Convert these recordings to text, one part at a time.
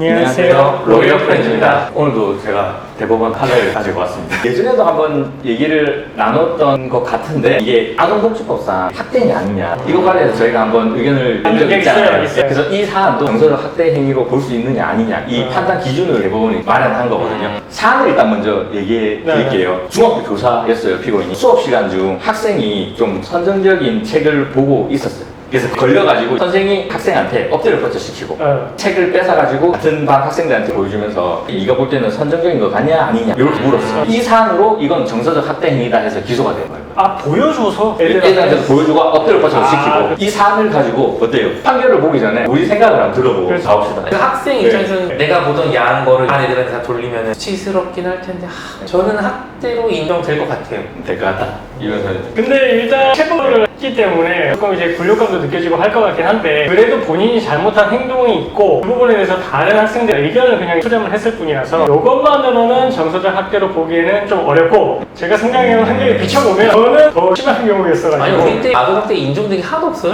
안녕하세요. 로이어 프렌즈입니다. 오늘도 제가 대법원 판례를 가지고 왔습니다. 예전에도 한번 얘기를 나눴던 것 같은데 이게 아동복지법상 학대행위 아니냐 이거 관련해서 저희가 한번 의견을 낸 적이 있잖아요. 그래서 이 사안도 정서적 학대 행위로 볼 수 있느냐 아니냐 이 판단 기준을 대법원이 마련한 거거든요. 사안을 일단 먼저 얘기해 드릴게요. 중학교 교사였어요, 피고인이. 수업 시간 중 학생이 좀 선정적인 책을 보고 있었어요. 그래서 걸려가지고 선생이 학생한테 엎드려 뻗쳐 시키고 책을 뺏어가지고 같은 반 학생들한테 보여주면서 이거 볼 때는 선정적인 거 같냐 아니냐 이렇게 물었어요. 이 사안으로 이건 정서적 학대 행위다 해서 기소가 된 거예요. 아, 보여줘서? 애들한테 보여주고 엎드려 뻗쳐 시키고 이 사안을 가지고 어때요? 판결을 보기 전에 우리 생각을 한번 들어보고 가봅시다. 그 학생 입장에서는 내가 보던 야한 거를 반 애들한테 다 돌리면 수치스럽긴 할 텐데 저는 학대로 인정될 것 같아요. 될 것 같다. 이러면서 근데 일단 체벌을 했기 때문에 조금 이제 굴욕감도 느껴지고 할 것 같긴 한데 그래도 본인이 잘못한 행동이 있고 그 부분에 대해서 다른 학생들의 의견을 그냥 수렴을 했을 뿐이라서 이것만으로는 정서적 학대로 보기에는 좀 어렵고 제가 생각해온 한계를 비춰보면 저는 더 심한 경우였어가지고 아니 우리 때 아동학대 인정된 게 하나도 없어요.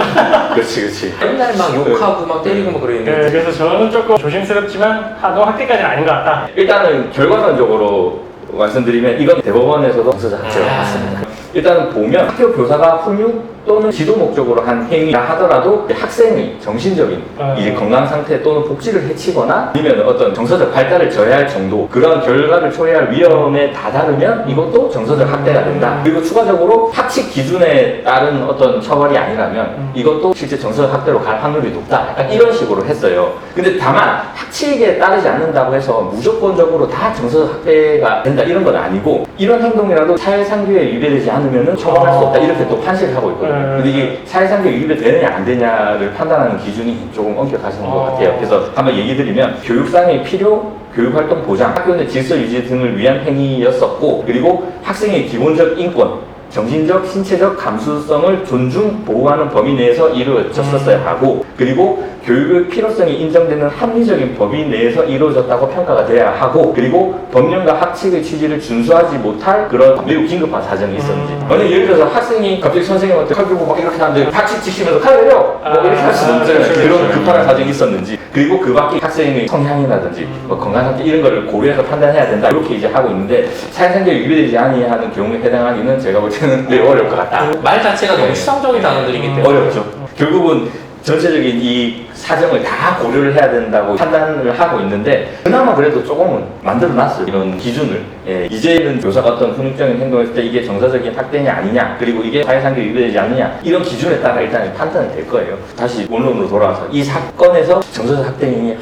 그렇지. 맨날 막 욕하고 막 때리고 막 그랬는데 네, 그래서 저는 조금 조심스럽지만 아동학대까지는 아닌 것 같다. 일단은 결과론적으로 말씀드리면 이건 대법원에서도 정서적 학대가 맞습니다. 일단 보면 학교 교사가 훈육 또는 지도 목적으로 한 행위라 하더라도 학생의 정신적인 이제 건강 상태 또는 복지를 해치거나 아니면 어떤 정서적 발달을 저해할 정도 그런 결과를 초래할 위험에 다다르면 이것도 정서적 학대가 된다. 그리고 추가적으로 학칙 기준에 따른 어떤 처벌이 아니라면 이것도 실제 정서적 학대로 갈 확률이 높다. 약간 이런 식으로 했어요. 근데 다만 학칙에 따르지 않는다고 해서 무조건적으로 다 정서적 학대가 된다 이런 건 아니고 이런 행동이라도 사회상규에 위배되지 않으면 처벌할 수 없다 이렇게 또 판시를 하고 있거든요. 근데 이게 사회상규에 위배되느냐 안 되냐를 판단하는 기준이 조금 엄격하신 것 같아요. 그래서 한번 얘기 드리면 교육상의 필요, 교육활동 보장, 학교 내 질서 유지 등을 위한 행위였었고 그리고 학생의 기본적 인권 정신적, 신체적 감수성을 존중, 보호하는 범위 내에서 이루어졌었어야 하고 그리고 교육의 필요성이 인정되는 합리적인 범위 내에서 이루어졌다고 평가가 돼야 하고 그리고 법령과 학칙의 취지를 준수하지 못할 그런 매우 긴급한 사정이 있었는지 만약 예를 들어서 학생이 갑자기 선생님한테 칼 들고 막 이렇게 하는데 학칙 지키면서 칼 내려! 뭐 이렇게 할 수는 없잖아요. 그런 급한 사정이 있었는지 그리고 그 밖에 학생의 성향이라든지 뭐 건강 상태 이런 거를 고려해서 판단해야 된다 이렇게 이제 하고 있는데 사회상규에 위배되지 아니하는 경우에 해당하기는 제가 볼 때는 매우 어려울 것 같다. 말 자체가 너무 추상적인 단어들이기 때문에 어렵죠. 결국은 전체적인 이 사정을 다 고려를 해야 된다고 판단을 하고 있는데 그나마 그래도 조금은 만들어놨어요. 이런 기준을. 이제는 교사가 어떤 훈육적인 행동을 했을 때 이게 정서적인 학대냐 아니냐 그리고 이게 사회상규에 위배되지 않느냐 이런 기준에 따라 일단 판단이 될 거예요. 다시 원론으로 돌아와서 이 사건에서 정서적 학대행위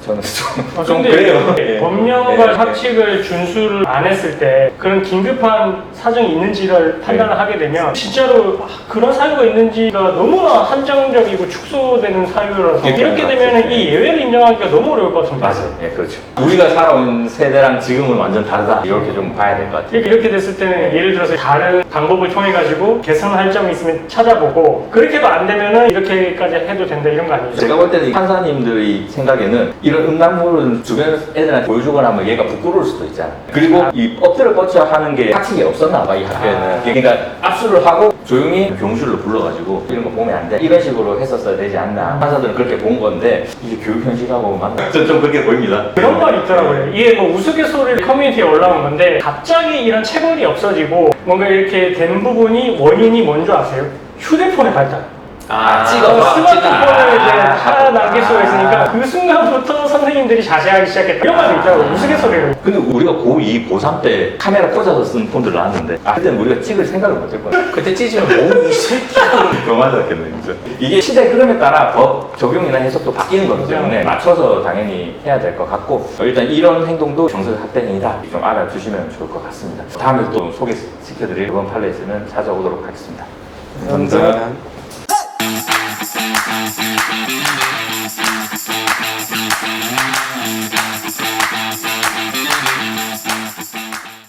저는 좀 그래요. 법령과 학칙을 준수를 안 했을 때 그런 긴급한 사정이 있는지를 판단을 하게 되면 진짜로 그런 사유가 있는지가 너무나 한정적이고 축소되는 사유라서 이렇게 되면 이 예외를 인정하기가 너무 어려울 것 같습니다. 맞아요. 네, 그렇죠. 우리가 살아온 세대랑 지금은 완전 다르다. 이렇게 좀 봐야 될 것 같아요. 이렇게 됐을 때는 예를 들어서 다른 방법을 통해 가지고 개선할 점이 있으면 찾아보고 그렇게도 안 되면은 이렇게까지 해도 된다 이런 거 아니죠? 제가 볼 때는 판사님들의 생각에는 이런 음란물은 주변 애들한테 보여주거나 하면 얘가 부끄러울 수도 있잖아. 그리고 이 엎드려 뻗쳐 하는 게 학칙이 없었나 봐, 이 학교에는. 그러니까 압수를 하고 조용히 교무실로 불러가지고 이런 거 보면 안 돼. 이런 식으로 했었어야 되지 않나. 판사들은 그렇게 본 건데 이게 교육 현실하고 맞나? 전 좀 그렇게 보입니다. 그런 말이 있더라고요. 이게 뭐 우스갯소리 커뮤니티에 올라온 건데 갑자기 이런 체벌이 없어지고 뭔가 이렇게 된 부분이 원인이 뭔지 아세요? 휴대폰의 발달. 스마트폰을 이제 다 남길 수가 있으니까 그 순간부터 선생님들이 자제하기 시작했다. 이런 말도 있더라고요. 우스갯소리로. 근데 우리가 고2, 고3 때 카메라 꽂아서 쓴 폰들 나왔는데 그때는 우리가 찍을 생각을 못 했거든. 그때 찢으면 뭐이 새끼야 더 맞았겠네, 진짜. 이게 시대 흐름에 따라 법 적용이나 해석도 바뀌는 거기 때문에 맞춰서 당연히 해야 될 것 같고 일단 이런 행동도 정서적 학대 행위다. 좀 알아주시면 좋을 것 같습니다. 다음에 또 소개시켜드릴 이번 판례 있으면 찾아오도록 하겠습니다. 감사합니다.